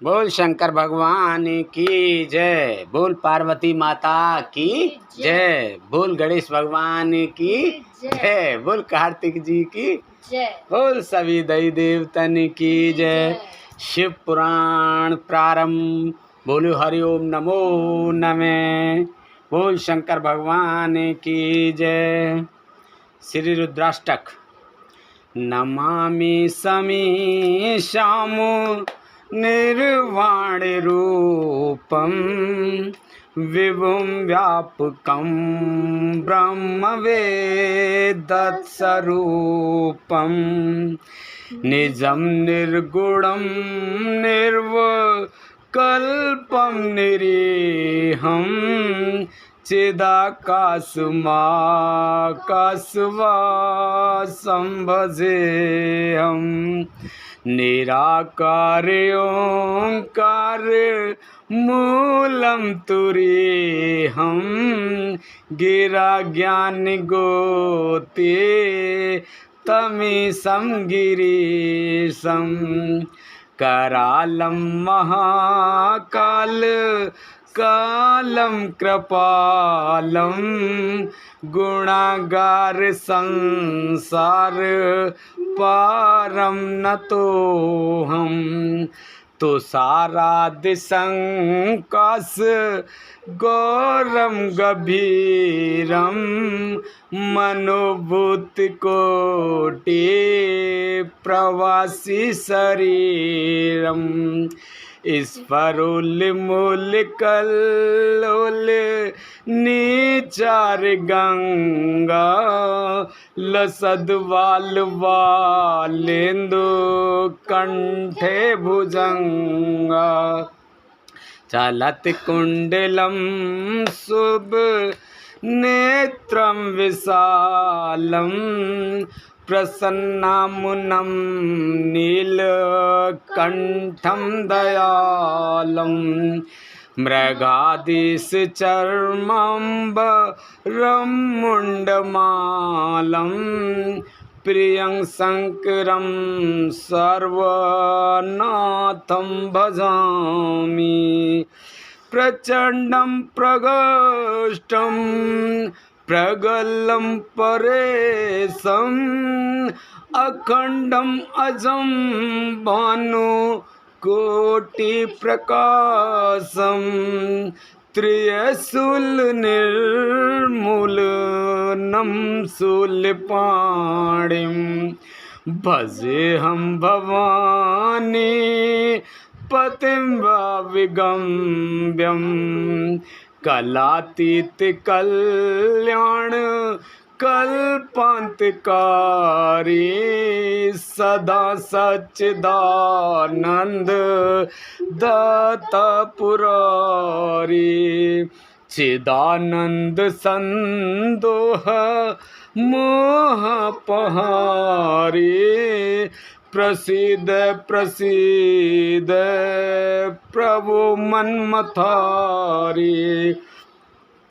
बोल शंकर भगवान की जय। बोल पार्वती माता की जय। बोल गणेश भगवान की जय। बोल कार्तिक जी की जय। बोल सभी देवी देवतन की जय। शिव पुराण प्रारंभ। बोलो हरिओम नमो नमः। बोल शंकर भगवान की जय। श्री रुद्राष्टक। नमामि समीशाम निर्वाण रूपम विभुं व्यापकं ब्रह्मवेदत्स्वरूपं निजं निर्गुणं निर्विकल्पं निरीहं चिदाकाशमाकाशवासं भजेऽहम् निराकार ओंकार मूलं तुरीहं गिरा ज्ञान गोते तमीशं गिरीशं करालं महाकाल कालं कृपालं गुणागार संसार पारं नतोऽहं तुषारादि संकाश गौरं गभीरं मनोभूत कोटि प्रवासी शरीरं स्फुरन्मूल कल्लोल नीचार गंगा लसद्वाल वालेन्दु कंठे भुजंगा चलत कुंडलं शुभ नेत्रं विशालं प्रसन्नामुनं नीलकण्ठं दयालं मृगादिश्चर्माम्बरं मुण्डमालं प्रियं शङ्करं सर्वनाथं भजामि प्रचण्डं प्रगोष्ठं प्रगल्लं परेशम् अखण्डम् अजं भानुकोटिप्रकाशं त्रिशूलनिर्मूलनं शूलपाणिं भजेऽहं भवानी पतिं विगम्यं कलातीत कल्याण कल्पान्तकारी सदा सच्चिदानंद दाता पुरारी चिदानंद संदोह मोहपहारी प्रसीद प्रसीद प्रभु मन्मथारी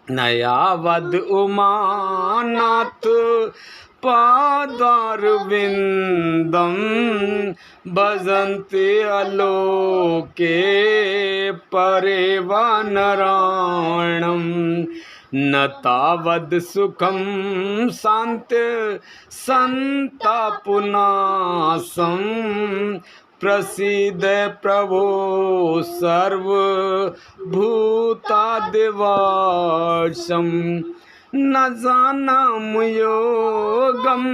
नयावद उमानाथ पादारविन्दं भजन्ते अलोके परेवानरायणं न तावद् सुखं शान्ति सन्तापनाशं प्रसीद प्रभो सर्वभूतादिवासं न जानामि योगं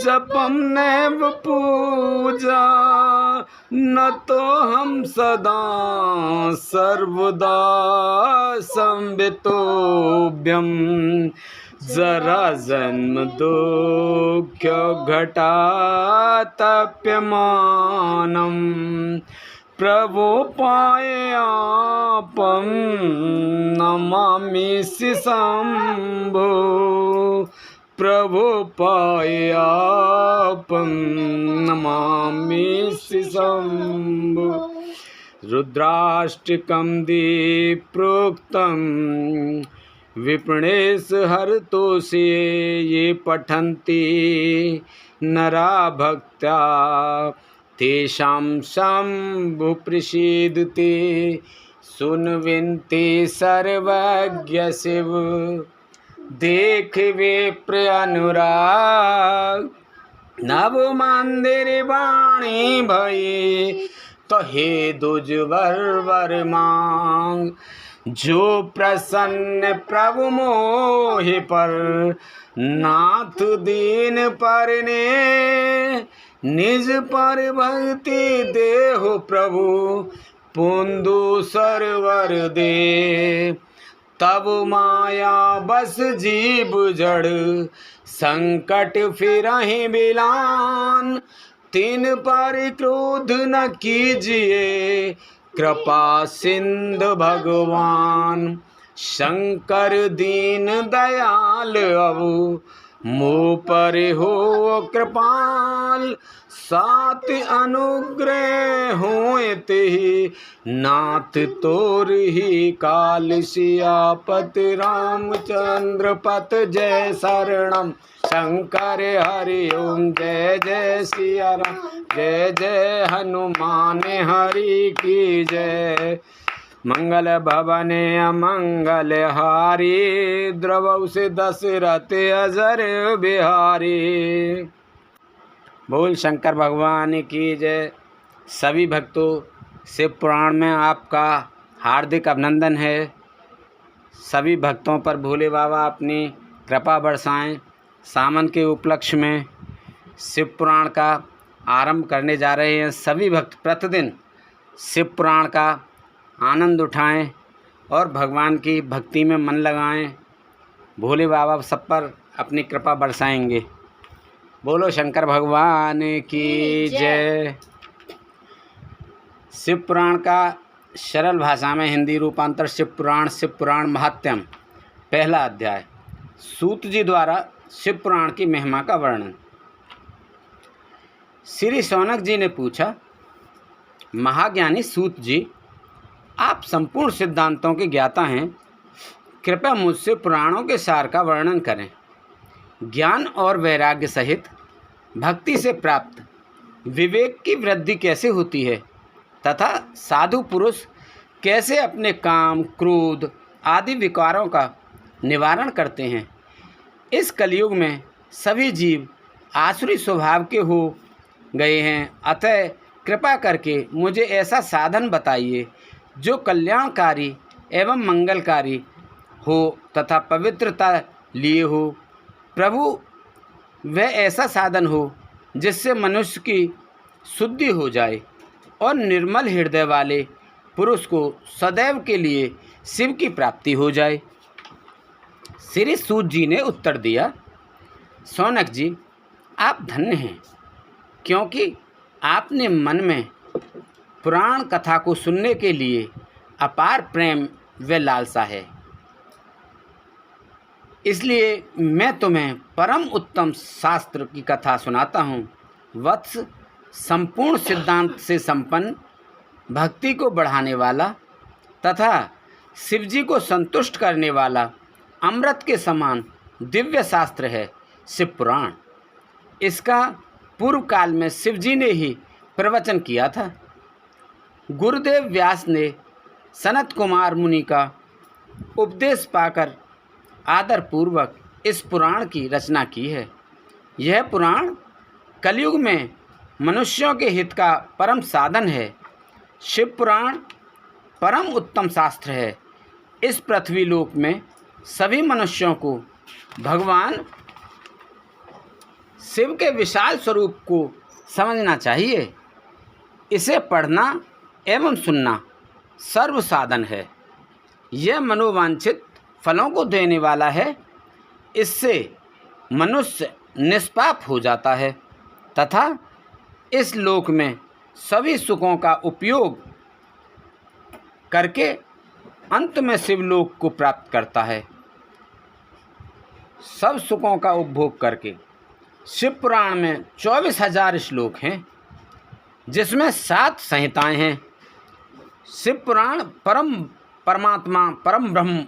जपं नैव पूजा न तोऽहं सदा सर्वदा संवितोऽभ्यं जरा जन्म दुःख घटा तप्यमानं प्रभो पायापं नमामि शम्भो प्रभो पायापं नमामि शम्भो रुद्राष्टकं प्रोक्तं विप्रणेश हरतोषे ये पठन्ति नरा भक्त्या तेषां शंभु प्रसीदते सुन विनती सर्वज्ञ शिव देख विप्र अनुराग नव मंदिर वाणी भये तो हे दुजवर वर मांग जो प्रसन्न प्रभु मोहि पर नाथ दीन पर ने निज पर भक्ति देहो प्रभु पुंदु सरवर दे तब माया बस जीव जड़ संकट फिरहि बिलान तिन पर क्रोध न कीजिए कृपा सिंधु भगवान शंकर दीन दयाल अबु मुँह पर हो कृपाल सात अनुग्रह होत ही नाथ तोर ही काल सियापत रामचंद्र पत जय शरणम शंकर हरि ओम जय जय सिया राम जय जय हनुमान हरि की जय मंगल भवने अमंगल हारी द्रवौ से दशरथ अजर बिहारी। बोल शंकर भगवान की जय। सभी भक्तों शिव पुराण में आपका हार्दिक अभिनंदन है। सभी भक्तों पर भोले बाबा अपनी कृपा बरसाएं। सावन के उपलक्ष्य में शिव पुराण का आरंभ करने जा रहे हैं। सभी भक्त प्रतिदिन शिव पुराण का आनंद उठाएं और भगवान की भक्ति में मन लगाएं। भोले बाबा सब पर अपनी कृपा बरसाएंगे। बोलो शंकर भगवान की जय। शिव पुराण का सरल भाषा में हिंदी रूपांतर शिव पुराण महात्म्यम। पहला अध्याय। सूत जी द्वारा शिव पुराण की महिमा का वर्णन। श्री शौनक जी ने पूछा, महाज्ञानी सूत जी, आप संपूर्ण सिद्धांतों के ज्ञाता हैं, कृपया मुझसे पुराणों के सार का वर्णन करें। ज्ञान और वैराग्य सहित भक्ति से प्राप्त विवेक की वृद्धि कैसे होती है तथा साधु पुरुष कैसे अपने काम क्रोध आदि विकारों का निवारण करते हैं। इस कलयुग में सभी जीव आसुरी स्वभाव के हो गए हैं, अतः कृपा करके मुझे ऐसा साधन बताइए जो कल्याणकारी एवं मंगलकारी हो तथा पवित्रता लिए हो। प्रभु, वह ऐसा साधन हो जिससे मनुष्य की शुद्धि हो जाए और निर्मल हृदय वाले पुरुष को सदैव के लिए शिव की प्राप्ति हो जाए। श्री सूत जी ने उत्तर दिया, शौनक जी, आप धन्य हैं, क्योंकि आपने मन में पुराण कथा को सुनने के लिए अपार प्रेम व लालसा है। इसलिए मैं तुम्हें परम उत्तम शास्त्र की कथा सुनाता हूँ। वत्स, संपूर्ण सिद्धांत से संपन्न, भक्ति को बढ़ाने वाला तथा शिवजी को संतुष्ट करने वाला अमृत के समान दिव्य शास्त्र है शिव पुराण। इसका पूर्व काल में शिवजी ने ही प्रवचन किया था। गुरुदेव व्यास ने सनत कुमार मुनि का उपदेश पाकर आदरपूर्वक इस पुराण की रचना की है। यह पुराण कलयुग में मनुष्यों के हित का परम साधन है। शिव पुराण परम उत्तम शास्त्र है। इस पृथ्वी लोक में सभी मनुष्यों को भगवान शिव के विशाल स्वरूप को समझना चाहिए। इसे पढ़ना एवं सुनना सर्व साधन है। यह मनोवांछित फलों को देने वाला है। इससे मनुष्य निष्पाप हो जाता है तथा इस लोक में सभी सुखों का उपयोग करके अंत में शिवलोक को प्राप्त करता है। सब सुखों का उपभोग करके। शिव पुराण में 24,000 श्लोक हैं, जिसमें 7 संहिताएं हैं। शिव पुराण परमात्मा परम ब्रह्म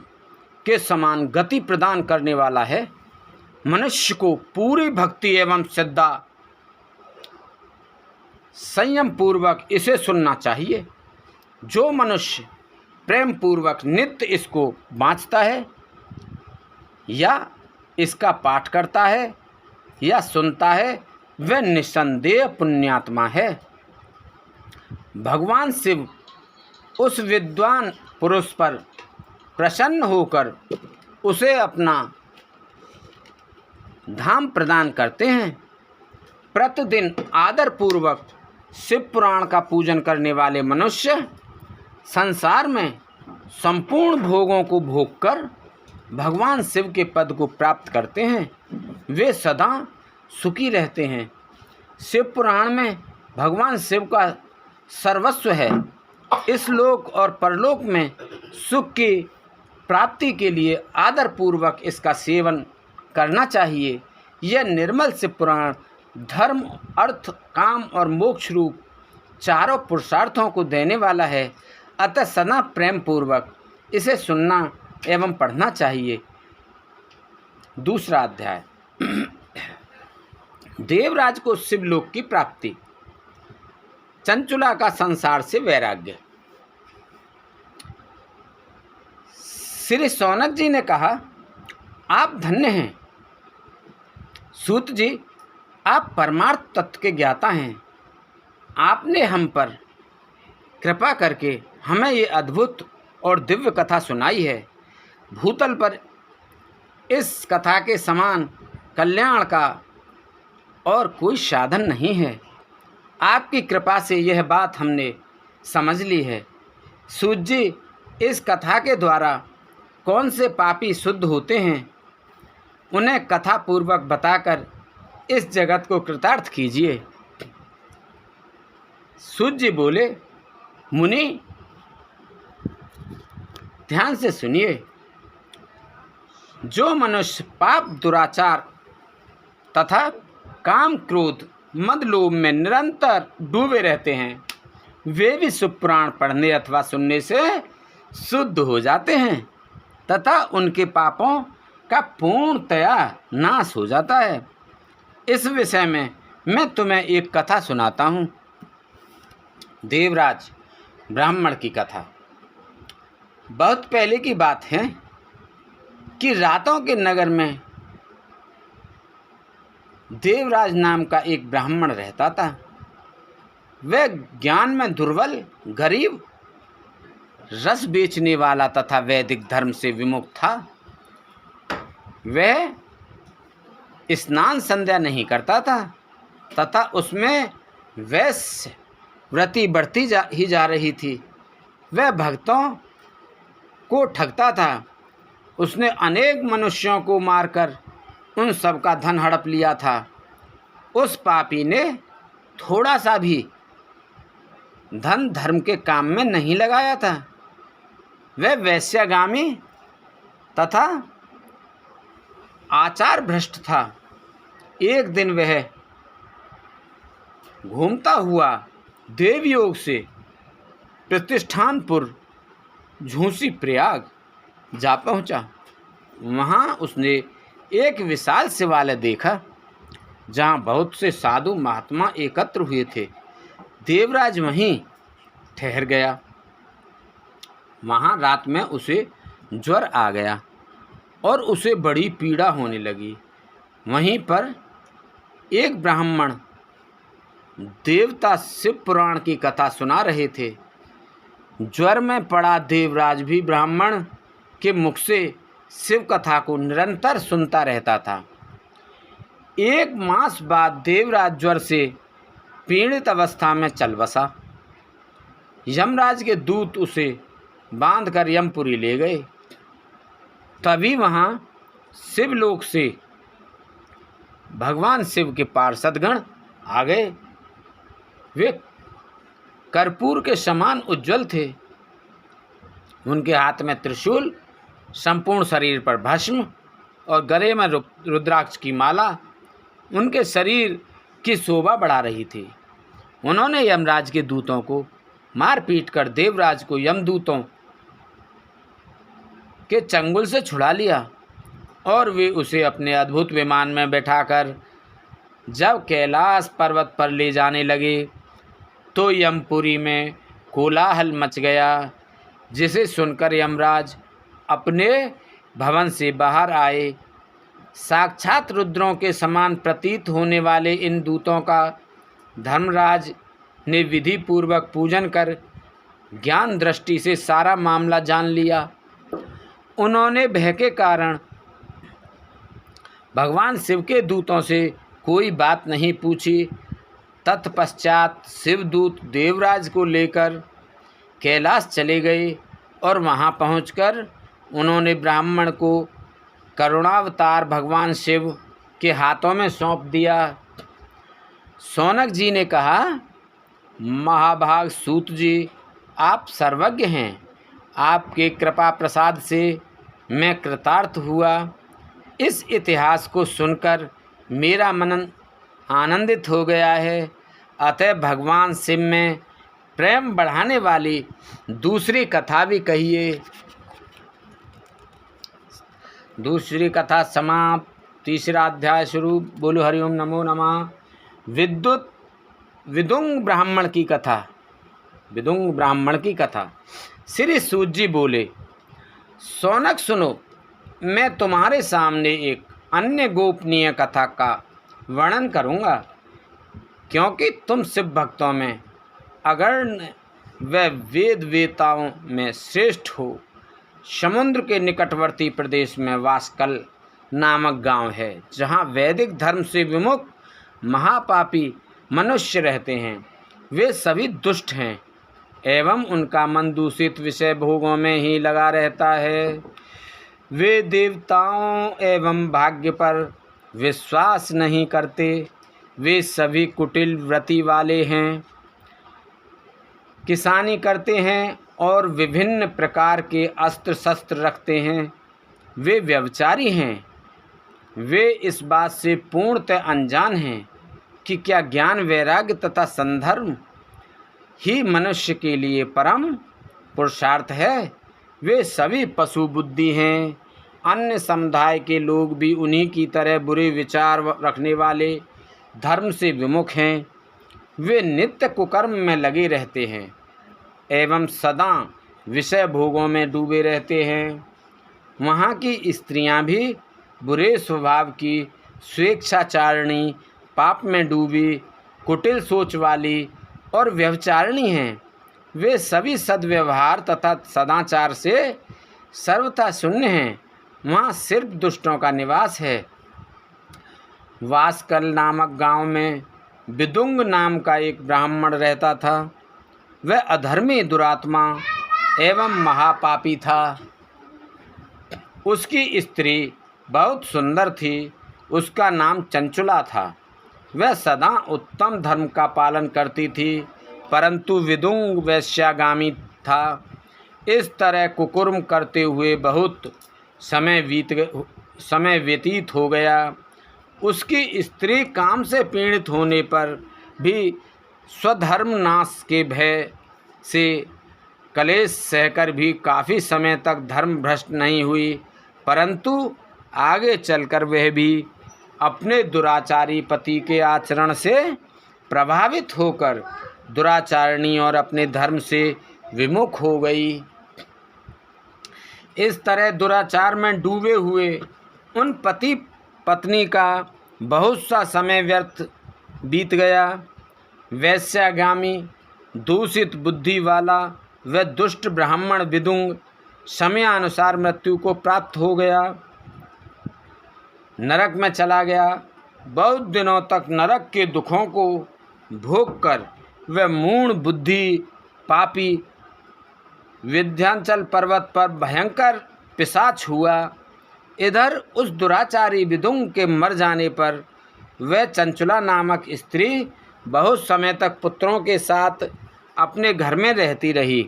के समान गति प्रदान करने वाला है। मनुष्य को पूरी भक्ति एवं संयम पूर्वक इसे सुनना चाहिए। जो मनुष्य प्रेम पूर्वक नित्य इसको बाँचता है या इसका पाठ करता है या सुनता है, वह निस्संदेह पुण्यात्मा है। भगवान शिव उस विद्वान पुरुष पर प्रसन्न होकर उसे अपना धाम प्रदान करते हैं। प्रतिदिन आदर पूर्वक शिव पुराण का पूजन करने वाले मनुष्य संसार में संपूर्ण भोगों को भोगकर भगवान शिव के पद को प्राप्त करते हैं। वे सदा सुखी रहते हैं। शिव पुराण में भगवान शिव का सर्वस्व है। इस लोक और परलोक में सुख की प्राप्ति के लिए आदर पूर्वक इसका सेवन करना चाहिए। यह निर्मल शिव पुराण धर्म, अर्थ, काम और मोक्ष रूप चारों पुरुषार्थों को देने वाला है। अतः सदा प्रेम पूर्वक इसे सुनना एवं पढ़ना चाहिए। दूसरा अध्याय देवराज को शिवलोक की प्राप्ति। चंचुला का संसार से वैराग्य। श्री शौनक जी ने कहा, आप धन्य हैं सूत जी, आप परमार्थ तत्व के ज्ञाता हैं। आपने हम पर कृपा करके हमें ये अद्भुत और दिव्य कथा सुनाई है। भूतल पर इस कथा के समान कल्याण का और कोई साधन नहीं है। आपकी कृपा से यह बात हमने समझ ली है। सूत जी, इस कथा के द्वारा कौन से पापी शुद्ध होते हैं, उन्हें कथा पूर्वक बताकर इस जगत को कृतार्थ कीजिए। सूत जी बोले, मुनि ध्यान से सुनिए। जो मनुष्य पाप, दुराचार तथा काम, क्रोध, मद, लोभ में निरंतर डूबे रहते हैं, वे भी शिव पुराण पढ़ने अथवा सुनने से शुद्ध हो जाते हैं तथा उनके पापों का पूर्णतया नाश हो जाता है। इस विषय में मैं तुम्हें एक कथा सुनाता हूँ। देवराज ब्राह्मण की कथा। बहुत पहले की बात है कि रातों के नगर में देवराज नाम का एक ब्राह्मण रहता था। वह ज्ञान में दुर्बल, गरीब, रस बेचने वाला तथा वैदिक धर्म से विमुक्त था। वह स्नान संध्या नहीं करता था तथा उसमें वैश्य व्रति बढ़ती ही जा रही थी। वह भक्तों को ठगता था। उसने अनेक मनुष्यों को मारकर उन सब का धन हड़प लिया था। उस पापी ने थोड़ा सा भी धन धर्म के काम में नहीं लगाया था। वह वैश्यगामी तथा आचार भ्रष्ट था। एक दिन वह घूमता हुआ देवयोग से प्रतिष्ठानपुर झूसी प्रयाग जा पहुंचा। वहां उसने एक विशाल शिवालय देखा जहां बहुत से साधु महात्मा एकत्र हुए थे। देवराज वहीं ठहर गया। वहां रात में उसे ज्वर आ गया और उसे बड़ी पीड़ा होने लगी। वहीं पर एक ब्राह्मण देवता शिव पुराण की कथा सुना रहे थे। ज्वर में पड़ा देवराज भी ब्राह्मण के मुख से शिव कथा को निरंतर सुनता रहता था। एक मास बाद देवराज ज्वर से पीड़ित अवस्था में चल बसा। यमराज के दूत उसे बांधकर यमपुरी ले गए। तभी वहाँ शिवलोक से भगवान शिव के पार्षदगण आ गए। वे कर्पूर के समान उज्जवल थे। उनके हाथ में त्रिशूल, संपूर्ण शरीर पर भस्म और गले में रुद्राक्ष की माला उनके शरीर की शोभा बढ़ा रही थी। उन्होंने यमराज के दूतों को मार पीट कर देवराज को यमदूतों के चंगुल से छुड़ा लिया और वे उसे अपने अद्भुत विमान में बैठाकर जब कैलाश पर्वत पर ले जाने लगे तो यमपुरी में कोलाहल मच गया, जिसे सुनकर यमराज अपने भवन से बाहर आए। साक्षात रुद्रों के समान प्रतीत होने वाले इन दूतों का धर्मराज ने विधि पूर्वक पूजन कर ज्ञान दृष्टि से सारा मामला जान लिया। उन्होंने भय के कारण भगवान शिव के दूतों से कोई बात नहीं पूछी। तत्पश्चात शिवदूत देवराज को लेकर कैलाश चले गए और वहां पहुंचकर उन्होंने ब्राह्मण को करुणावतार भगवान शिव के हाथों में सौंप दिया। शौनक जी ने कहा, महाभाग सूत जी, आप सर्वज्ञ हैं। आपके कृपा प्रसाद से मैं कृतार्थ हुआ। इस इतिहास को सुनकर मेरा मन आनंदित हो गया है। अतः भगवान शिव में प्रेम बढ़ाने वाली दूसरी कथा भी कहिए। दूसरी कथा समाप्त। तीसरा अध्याय शुरू। बोलो हरिओम नमो नमः। विदुंग ब्राह्मण की कथा। विदुंग ब्राह्मण की कथा। श्री सूत जी बोले, शौनक सुनो, मैं तुम्हारे सामने एक अन्य गोपनीय कथा का वर्णन करूँगा, क्योंकि तुम शिव भक्तों में अग्रणी व वेद वेताओं में श्रेष्ठ हो। समुद्र के निकटवर्ती प्रदेश में वासकल नामक गांव है, जहां वैदिक धर्म से विमुख महापापी मनुष्य रहते हैं। वे सभी दुष्ट हैं एवं उनका मन दूषित विषय भोगों में ही लगा रहता है। वे देवताओं एवं भाग्य पर विश्वास नहीं करते। वे सभी कुटिल वृत्ति वाले हैं, किसानी करते हैं और विभिन्न प्रकार के अस्त्र शस्त्र रखते हैं। वे व्यभिचारी हैं। वे इस बात से पूर्णतः अनजान हैं कि क्या ज्ञान, वैराग्य तथा संधर्म ही मनुष्य के लिए परम पुरुषार्थ है। वे सभी पशु बुद्धि हैं। अन्य समुदाय के लोग भी उन्हीं की तरह बुरे विचार रखने वाले, धर्म से विमुख हैं। वे नित्य कुकर्म में लगे रहते हैं एवं सदा विषय भोगों में डूबे रहते हैं। वहाँ की स्त्रियाँ भी बुरे स्वभाव की, स्वेच्छाचारिणी, पाप में डूबी, कुटिल सोच वाली और व्यभिचारिणी हैं। वे सभी सद्व्यवहार तथा सदाचार से सर्वथा शून्य हैं। वहाँ सिर्फ दुष्टों का निवास है। वासकल नामक गांव में विदुंग नाम का एक ब्राह्मण रहता था। वह अधर्मी, दुरात्मा एवं महापापी था। उसकी स्त्री बहुत सुंदर थी। उसका नाम चंचुला था। वह सदा उत्तम धर्म का पालन करती थी, परंतु विदुंग वैश्यागामी था। इस तरह कुकर्म करते हुए बहुत समय व्यतीत हो गया। उसकी स्त्री काम से पीड़ित होने पर भी स्वधर्म नाश के भय से कलेश सहकर भी काफ़ी समय तक धर्म भ्रष्ट नहीं हुई, परंतु आगे चलकर वह भी अपने दुराचारी पति के आचरण से प्रभावित होकर दुराचारिणी और अपने धर्म से विमुख हो गई। इस तरह दुराचार में डूबे हुए उन पति पत्नी का बहुत सा समय व्यर्थ बीत गया। वैश्यागामी, दूषित बुद्धि वाला वह दुष्ट ब्राह्मण विदुंग समयानुसार मृत्यु को प्राप्त हो गया, नरक में चला गया। बहुत दिनों तक नरक के दुखों को भोगकर वह मूढ़ बुद्धि पापी विंध्याचल पर्वत पर भयंकर पिशाच हुआ। इधर उस दुराचारी विदुंग के मर जाने पर वह चंचुला नामक स्त्री बहुत समय तक पुत्रों के साथ अपने घर में रहती रही।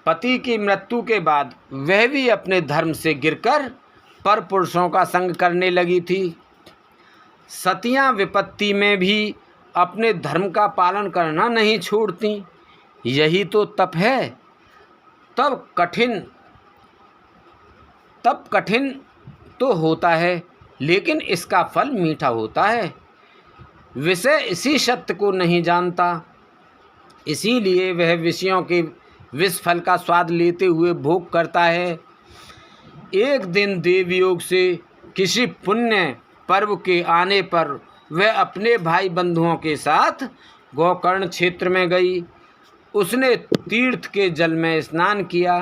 पति की मृत्यु के बाद वह भी अपने धर्म से गिरकर पर पुरुषों का संग करने लगी थी। सतियां विपत्ति में भी अपने धर्म का पालन करना नहीं छोड़ती। यही तो तप है। तब कठिन तो होता है, लेकिन इसका फल मीठा होता है। विषय इसी सत्य को नहीं जानता। इसीलिए वह विषयों के विष फल का स्वाद लेते हुए भोग करता है। एक दिन देवयोग से किसी पुण्य पर्व के आने पर वह अपने भाई बंधुओं के साथ गोकर्ण क्षेत्र में गई। उसने तीर्थ के जल में स्नान किया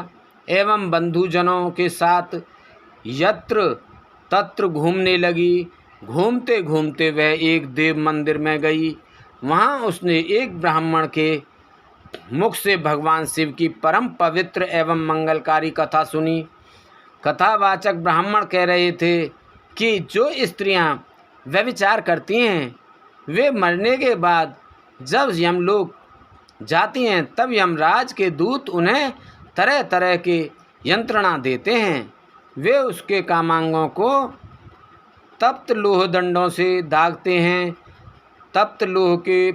एवं बंधुजनों के साथ यत्र तत्र घूमने लगी। घूमते घूमते वह एक देव मंदिर में गई। वहाँ उसने एक ब्राह्मण के मुख से भगवान शिव की परम पवित्र एवं मंगलकारी कथा सुनी। कथावाचक ब्राह्मण कह रहे थे कि जो स्त्रियां व्यभिचार करती हैं वे मरने के बाद जब यमलोक जाती हैं तब यमराज के दूत उन्हें तरह तरह के यंत्रणा देते हैं। वे उसके कामांगों को तप्त लोह दंडों से दागते हैं। तप्त लोह के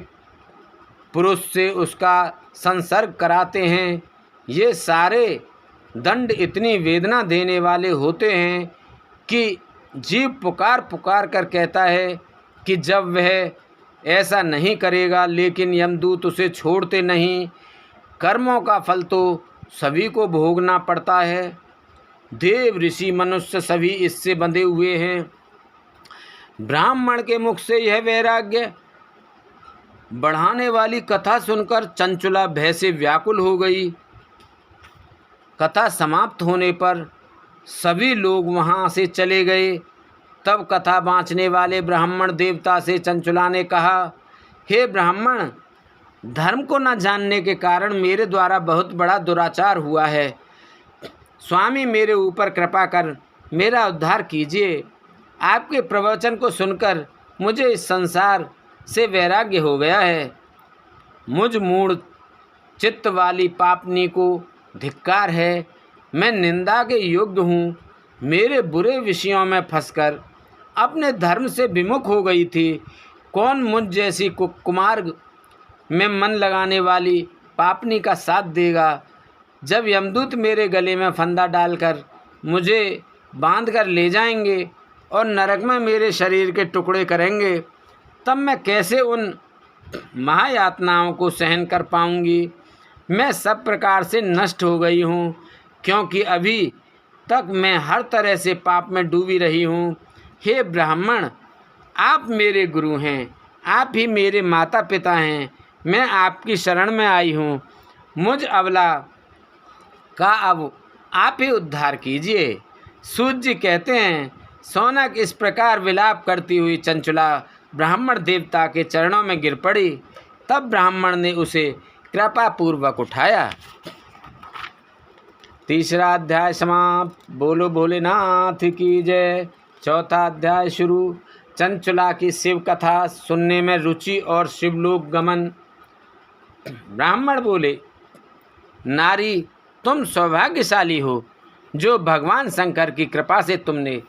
पुरुष से उसका संसर्ग कराते हैं। ये सारे दंड इतनी वेदना देने वाले होते हैं कि जीव पुकार पुकार कर कहता है कि जब वह ऐसा नहीं करेगा, लेकिन यमदूत उसे छोड़ते नहीं। कर्मों का फल तो सभी को भोगना पड़ता है। देव ऋषि मनुष्य सभी इससे बंधे हुए हैं। ब्राह्मण के मुख से यह वैराग्य बढ़ाने वाली कथा सुनकर चंचुला भय से व्याकुल हो गई। कथा समाप्त होने पर सभी लोग वहाँ से चले गए। तब कथा बाँचने वाले ब्राह्मण देवता से चंचुला ने कहा, हे ब्राह्मण, धर्म को न जानने के कारण मेरे द्वारा बहुत बड़ा दुराचार हुआ है। स्वामी मेरे ऊपर कृपा कर मेरा उद्धार कीजिए। आपके प्रवचन को सुनकर मुझे इस संसार से वैराग्य हो गया है। मुझ मूढ़ चित्त वाली पापनी को धिक्कार है। मैं निंदा के योग्य हूँ। मेरे बुरे विषयों में फंसकर अपने धर्म से विमुख हो गई थी। कौन मुझ जैसी कुमार्ग में मन लगाने वाली पापनी का साथ देगा। जब यमदूत मेरे गले में फंदा डालकर मुझे बांध कर ले जाएंगे और नरक में मेरे शरीर के टुकड़े करेंगे, तब मैं कैसे उन महायातनाओं को सहन कर पाऊंगी। मैं सब प्रकार से नष्ट हो गई हूँ, क्योंकि अभी तक मैं हर तरह से पाप में डूबी रही हूँ। हे ब्राह्मण, आप मेरे गुरु हैं, आप ही मेरे माता पिता हैं। मैं आपकी शरण में आई हूँ। मुझ अबला का अब आप ही उद्धार कीजिए। सूत जी कहते हैं, सोनक इस प्रकार विलाप करती हुई चंचुला ब्राह्मण देवता के चरणों में गिर पड़ी। तब ब्राह्मण ने उसे कृपा पूर्वक उठाया। तीसरा अध्याय समाप्त। बोलो भोलेनाथ की जय। चौथा अध्याय शुरू। चंचुला की शिव कथा सुनने में रुचि और शिवलोक गमन। ब्राह्मण बोले, नारी, तुम सौभाग्यशाली हो जो भगवान शंकर की कृपा से तुमने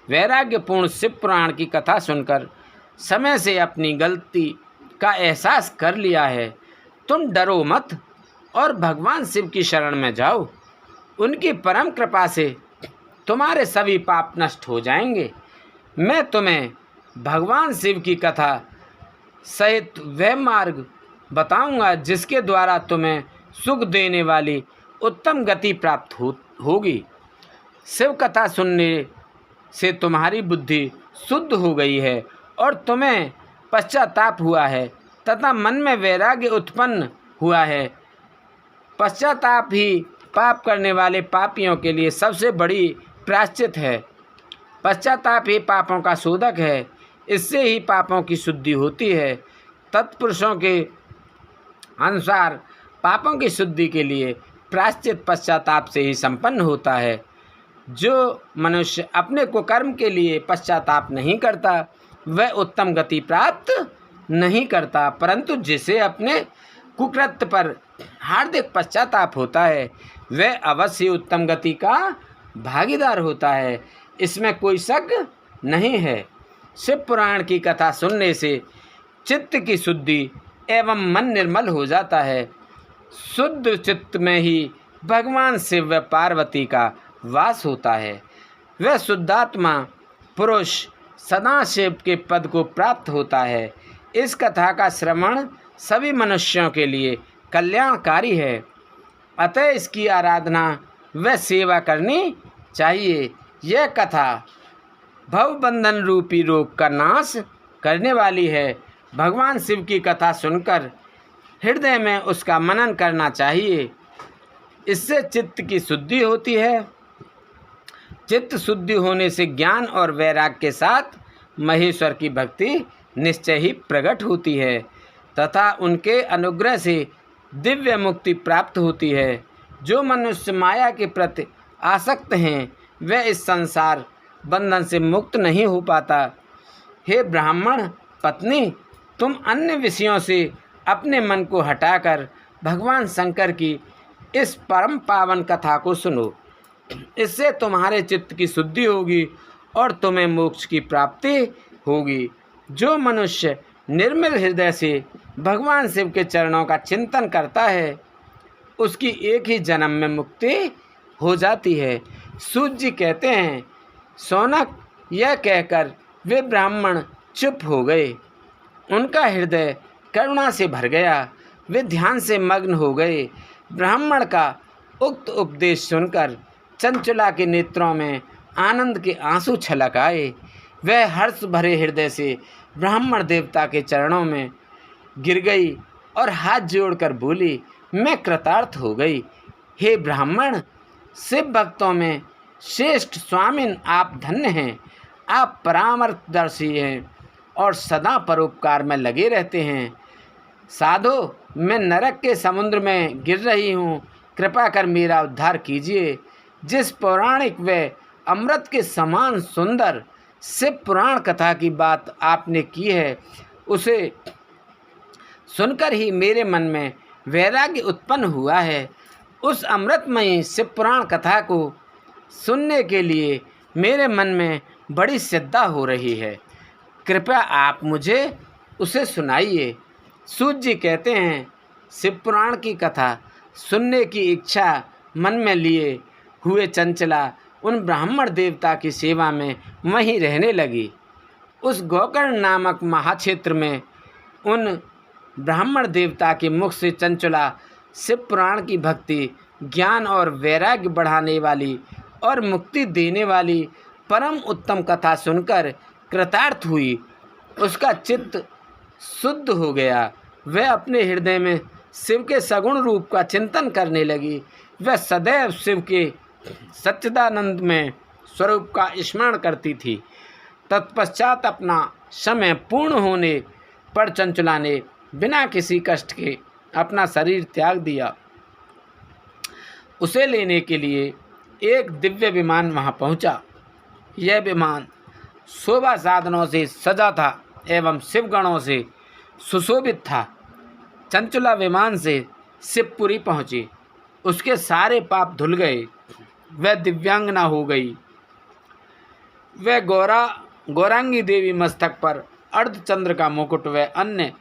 वैराग्यपूर्ण शिव पुराण की कथा सुनकर समय से अपनी गलती का एहसास कर लिया है। तुम डरो मत और भगवान शिव की शरण में जाओ। उनकी परम कृपा से तुम्हारे सभी पाप नष्ट हो जाएंगे। मैं तुम्हें भगवान शिव की कथा सहित वह मार्ग बताऊंगा जिसके द्वारा तुम्हें सुख देने वाली उत्तम गति प्राप्त होगी। शिव कथा सुनने से तुम्हारी बुद्धि शुद्ध हो गई है और तुम्हें पश्चाताप हुआ है तथा मन में वैराग्य उत्पन्न हुआ है। पश्चाताप ही पाप करने वाले पापियों के लिए सबसे बड़ी प्रायश्चित है। पश्चाताप ही पापों का शोधक है। इससे ही पापों की शुद्धि होती है। तत्पुरुषों के अनुसार पापों की शुद्धि के लिए प्रायश्चित पश्चाताप से ही संपन्न होता है। जो मनुष्य अपने कुकर्म के लिए पश्चाताप नहीं करता वह उत्तम गति प्राप्त नहीं करता, परंतु जिसे अपने कुकृत्य पर हार्दिक पश्चाताप होता है वह अवश्य उत्तम गति का भागीदार होता है। इसमें कोई शक नहीं है। शिव पुराण की कथा सुनने से चित्त की शुद्धि एवं मन निर्मल हो जाता है। शुद्ध चित्त में ही भगवान शिव व पार्वती का वास होता है। वह शुद्धात्मा पुरुष सदा शिव के पद को प्राप्त होता है। इस कथा का श्रवण सभी मनुष्यों के लिए कल्याणकारी है, अतः इसकी आराधना व सेवा करनी चाहिए। यह कथा भवबंधन रूपी रोग का नाश करने वाली है। भगवान शिव की कथा सुनकर हृदय में उसका मनन करना चाहिए। इससे चित्त की शुद्धि होती है। चित्त शुद्धि होने से ज्ञान और वैराग्य के साथ महेश्वर की भक्ति निश्चय ही प्रकट होती है तथा उनके अनुग्रह से दिव्य मुक्ति प्राप्त होती है। जो मनुष्य माया के प्रति आसक्त हैं वह इस संसार बंधन से मुक्त नहीं हो पाता। हे ब्राह्मण पत्नी, तुम अन्य विषयों से अपने मन को हटाकर भगवान शंकर की इस परम पावन कथा को सुनो। इससे तुम्हारे चित्त की शुद्धि होगी और तुम्हें मोक्ष की प्राप्ति होगी। जो मनुष्य निर्मल हृदय से भगवान शिव के चरणों का चिंतन करता है उसकी एक ही जन्म में मुक्ति हो जाती है। सूत जी कहते हैं, सौनक, यह कहकर वे ब्राह्मण चुप हो गए। उनका हृदय करुणा से भर गया। वे ध्यान से मग्न हो गए। ब्राह्मण का उक्त उपदेश सुनकर चंचला के नेत्रों में आनंद के आंसू छलक आए। वह हर्ष भरे हृदय से ब्राह्मण देवता के चरणों में गिर गई और हाथ जोड़कर बोली, मैं कृतार्थ हो गई। हे ब्राह्मण, शिव भक्तों में श्रेष्ठ स्वामिन आप धन्य हैं। आप परामर्शदर्शी हैं और सदा परोपकार में लगे रहते हैं। साधो, मैं नरक के समुद्र में गिर रही हूँ, कृपा कर मेरा उद्धार कीजिए। जिस पौराणिक व अमृत के समान सुंदर शिव पुराण कथा की बात आपने की है उसे सुनकर ही मेरे मन में वैराग्य उत्पन्न हुआ है। उस अमृतमयी शिव पुराण कथा को सुनने के लिए मेरे मन में बड़ी श्रद्धा हो रही है। कृपया आप मुझे उसे सुनाइए। सूत जी कहते हैं, शिव पुराण की कथा सुनने की इच्छा मन में लिए हुए चंचला उन ब्राह्मण देवता की सेवा में वहीं रहने लगी। उस गोकर्ण नामक महाक्षेत्र में उन ब्राह्मण देवता के मुख से चंचला शिव पुराण की भक्ति, ज्ञान और वैराग्य बढ़ाने वाली और मुक्ति देने वाली परम उत्तम कथा सुनकर कृतार्थ हुई। उसका चित्त शुद्ध हो गया। वह अपने हृदय में शिव के सगुण रूप का चिंतन करने लगी। वह सदैव शिव के सच्चिदानंद में स्वरूप का स्मरण करती थी। तत्पश्चात अपना समय पूर्ण होने पर चंचला ने बिना किसी कष्ट के अपना शरीर त्याग दिया। उसे लेने के लिए एक दिव्य विमान वहां पहुंचा। यह विमान शोभा साधनों से सजा था एवं शिवगणों से सुशोभित था। चंचला विमान से शिवपुरी पहुंची। उसके सारे पाप धुल गए। वह दिव्यांगना हो गई। वह गौरांगी देवी मस्तक पर अर्धचंद्र का मुकुट व अन्य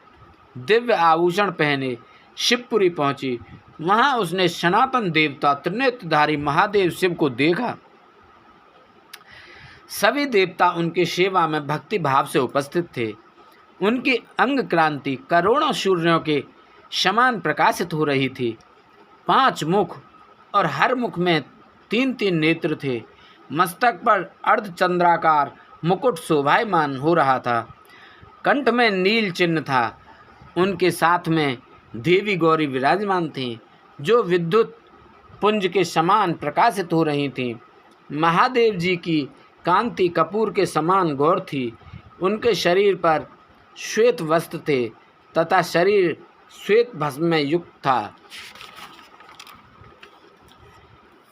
दिव्य आभूषण पहने शिवपुरी पहुंची। वहां उसने सनातन देवता त्रिनेत्रधारी महादेव शिव को देखा। सभी देवता उनकी सेवा में भक्ति भाव से उपस्थित थे। उनकी अंग क्रांति करोड़ों सूर्यों के समान प्रकाशित हो रही थी। 5 मुख और हर मुख में 3-3 नेत्र थे। मस्तक पर अर्धचंद्राकार मुकुट शोभायमान हो रहा था। कंठ में नील चिन्ह था। उनके साथ में देवी गौरी विराजमान थीं, जो विद्युत पुंज के समान प्रकाशित हो रही थीं। महादेव जी की कांति कपूर के समान गौर थी। उनके शरीर पर श्वेत वस्त्र थे तथा शरीर श्वेत भस्म में युक्त था।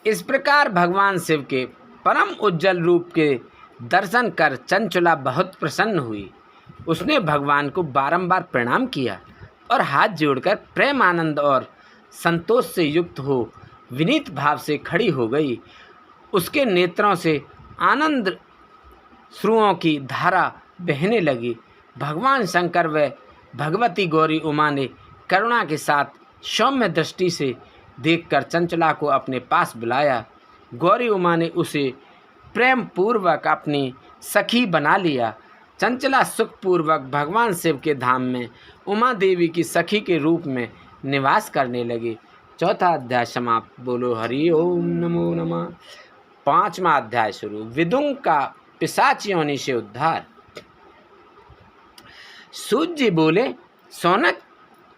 इस प्रकार भगवान शिव के परम उज्जवल रूप के दर्शन कर चंचला बहुत प्रसन्न हुई। उसने भगवान को बारंबार प्रणाम किया और हाथ जोड़कर प्रेम आनंद और संतोष से युक्त हो विनीत भाव से खड़ी हो गई। उसके नेत्रों से आनंद श्रुओं की धारा बहने लगी। भगवान शंकर व भगवती गौरी उमा ने करुणा के साथ सौम्य दृष्टि से देखकर चंचला को अपने पास बुलाया। गौरी उमा ने उसे प्रेम पूर्वक अपनी सखी बना लिया। चंचला सुखपूर्वक भगवान शिव के धाम में उमा देवी की सखी के रूप में निवास करने लगे। चौथा अध्याय समाप्त। बोलो हरि ओम नमो नमः। पांचवा अध्याय शुरू। विदुंग का पिशाच योनि से उद्धार। सूत जी बोले, शौनक,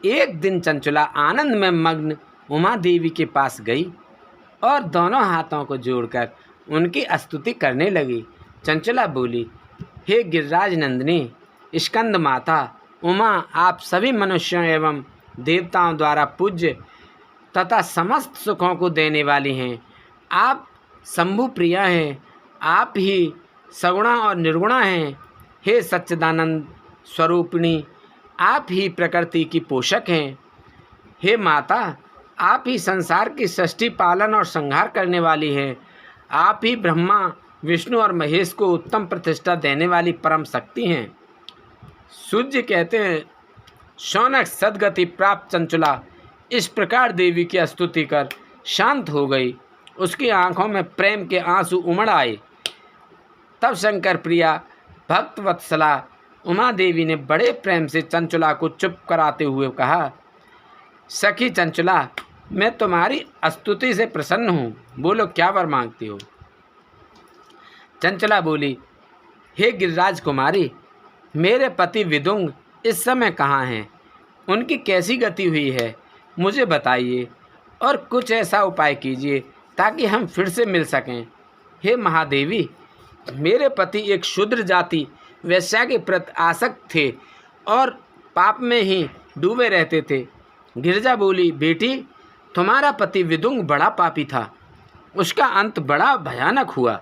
एक दिन चंचला आनंद में मग्न उमा देवी के पास गई और दोनों हाथों को जोड़कर उनकी स्तुति करने लगी। चंचला बोली, हे गिरिराज नंदिनी, स्कंद माता उमा, आप सभी मनुष्यों एवं देवताओं द्वारा पूज्य तथा समस्त सुखों को देने वाली हैं। आप शंभु प्रिया हैं, आप ही सगुणा और निर्गुणा हैं। हे सच्चिदानंद स्वरूपिणी, आप ही प्रकृति की पोषक हैं। हे माता, आप ही संसार की सृष्टि, पालन और संहार करने वाली हैं। आप ही ब्रह्मा, विष्णु और महेश को उत्तम प्रतिष्ठा देने वाली परम शक्ति हैं। सूर्य कहते हैं, शौनक, सद्गति प्राप्त चंचला इस प्रकार देवी की स्तुति कर शांत हो गई। उसकी आंखों में प्रेम के आंसू उमड़ आए। तब शंकर प्रिया भक्तवत्सला उमा देवी ने बड़े प्रेम से चंचला को चुप कराते हुए कहा, सखी चंचला, मैं तुम्हारी स्तुति से प्रसन्न हूँ। बोलो, क्या वर मांगती हो? चंचला बोली, हे गिरिराज कुमारी, मेरे पति विदुंग इस समय कहाँ हैं? उनकी कैसी गति हुई है, मुझे बताइए और कुछ ऐसा उपाय कीजिए ताकि हम फिर से मिल सकें। हे महादेवी, मेरे पति एक शूद्र जाति वैश्या के प्रति आसक्त थे और पाप में ही डूबे रहते थे। गिरिजा बोली, बेटी, तुम्हारा पति विदुंग बड़ा पापी था। उसका अंत बड़ा भयानक हुआ।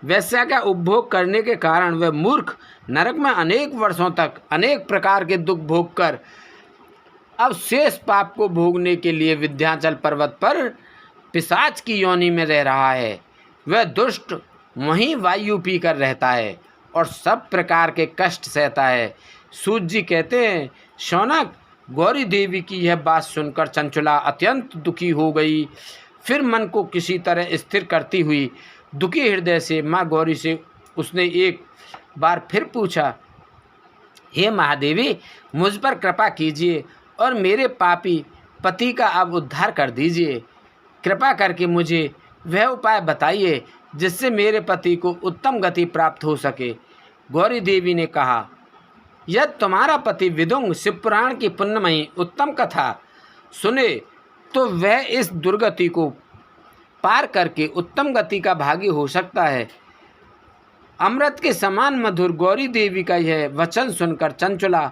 वैश्या का उपभोग करने के कारण वह मूर्ख नरक में अनेक वर्षों तक अनेक प्रकार के दुख भोग कर अब शेष पाप को भोगने के लिए विंध्याचल पर्वत पर पिशाच की योनि में रह रहा है। वह दुष्ट वहीं वायु पीकर रहता है और सब प्रकार के कष्ट सहता है। सूत जी कहते हैं, शौनक, गौरी देवी की यह बात सुनकर चंचला अत्यंत दुखी हो गई। फिर मन को किसी तरह स्थिर करती हुई दुखी हृदय से माँ गौरी से उसने एक बार फिर पूछा, हे महादेवी, मुझ पर कृपा कीजिए और मेरे पापी पति का अब उद्धार कर दीजिए। कृपा करके मुझे वह उपाय बताइए जिससे मेरे पति को उत्तम गति प्राप्त हो सके। गौरी देवी ने कहा, यदि तुम्हारा पति विदुंग शिवपुराण की पुण्यमयी उत्तम कथा सुने तो वह इस दुर्गति को पार करके उत्तम गति का भागी हो सकता है। अमृत के समान मधुर गौरी देवी का यह वचन सुनकर चंचला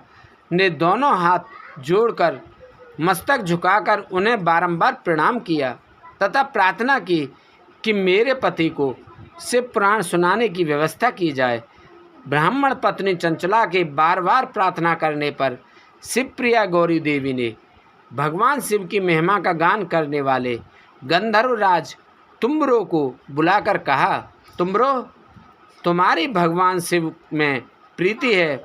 ने दोनों हाथ जोड़कर मस्तक झुकाकर उन्हें बारंबार प्रणाम किया तथा प्रार्थना की कि मेरे पति को शिव पुराण सुनाने की व्यवस्था की जाए। ब्राह्मण पत्नी चंचला के बार बार प्रार्थना करने पर शिवप्रिया गौरी देवी ने भगवान शिव की महिमा का गान करने वाले गंधर्वराज तुम्बरो को बुलाकर कहा, तुम्बरो, तुम्हारी भगवान शिव में प्रीति है।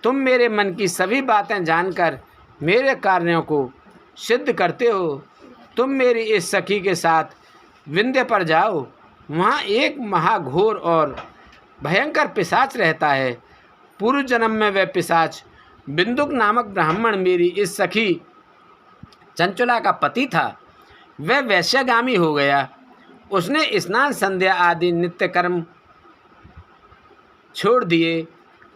तुम मेरे मन की सभी बातें जानकर मेरे कार्यों को सिद्ध करते हो। तुम मेरी इस सखी के साथ विंध्य पर जाओ। वहाँ एक महाघोर और भयंकर पिशाच रहता है। पूर्व जन्म में वह पिशाच बिंदुक नामक ब्राह्मण मेरी इस सखी चंचला का पति था। वह वैश्यगामी हो गया। उसने स्नान संध्या आदि नित्य कर्म छोड़ दिए।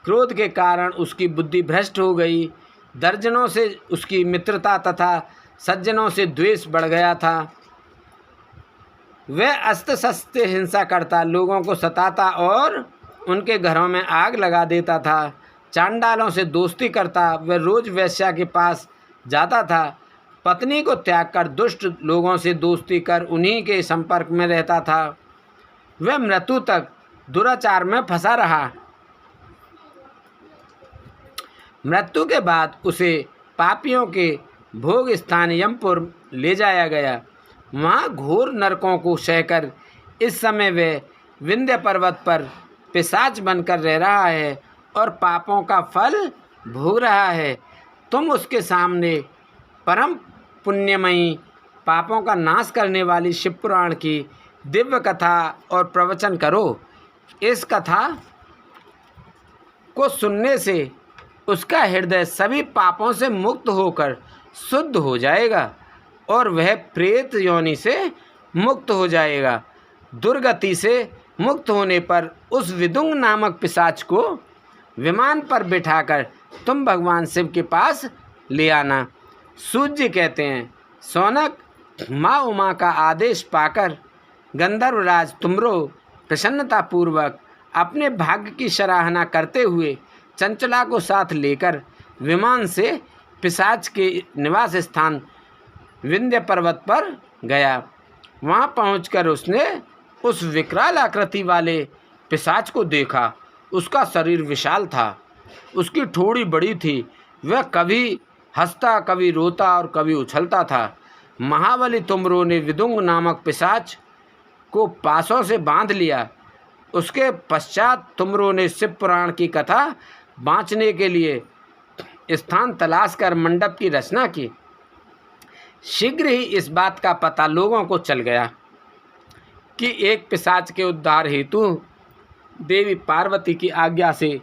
क्रोध के कारण उसकी बुद्धि भ्रष्ट हो गई। दर्जनों से उसकी मित्रता तथा सज्जनों से द्वेष बढ़ गया था। वह अस्त्र शस्त्र हिंसा करता, लोगों को सताता और उनके घरों में आग लगा देता था। चांडालों से दोस्ती करता। वह रोज वैश्या के पास जाता था। पत्नी को त्याग कर दुष्ट लोगों से दोस्ती कर उन्हीं के संपर्क में रहता था। वह मृत्यु तक दुराचार में फंसा रहा। मृत्यु के बाद उसे पापियों के भोग स्थान यमपुर ले जाया गया। वहाँ घोर नरकों को सहकर इस समय वह विंध्य पर्वत पर पिशाच बनकर रह रहा है और पापों का फल भोग रहा है। तुम उसके सामने परम पुण्यमयी पापों का नाश करने वाली शिवपुराण की दिव्य कथा और प्रवचन करो। इस कथा को सुनने से उसका हृदय सभी पापों से मुक्त होकर शुद्ध हो जाएगा और वह प्रेत योनि से मुक्त हो जाएगा। दुर्गति से मुक्त होने पर उस विदुंग नामक पिशाच को विमान पर बिठाकर तुम भगवान शिव के पास ले आना। सूत जी कहते हैं, सौनक, माँ उमा का आदेश पाकर गंधर्वराज तुमरो प्रसन्नतापूर्वक अपने भाग्य की सराहना करते हुए चंचला को साथ लेकर विमान से पिशाच के निवास स्थान विंध्य पर्वत पर गया। वहाँ पहुंचकर उसने उस विकराल आकृति वाले पिशाच को देखा। उसका शरीर विशाल था, उसकी ठोड़ी बड़ी थी, वह कभी हंसता, कभी रोता और कभी उछलता था। महाबली तुमरो ने विदुंग नामक पिशाच को पासों से बांध लिया। उसके पश्चात तुमरो ने शिव पुराण की कथा बाँचने के लिए स्थान तलाश कर मंडप की रचना की। शीघ्र ही इस बात का पता लोगों को चल गया कि एक पिशाच के उद्धार हेतु देवी पार्वती की आज्ञा से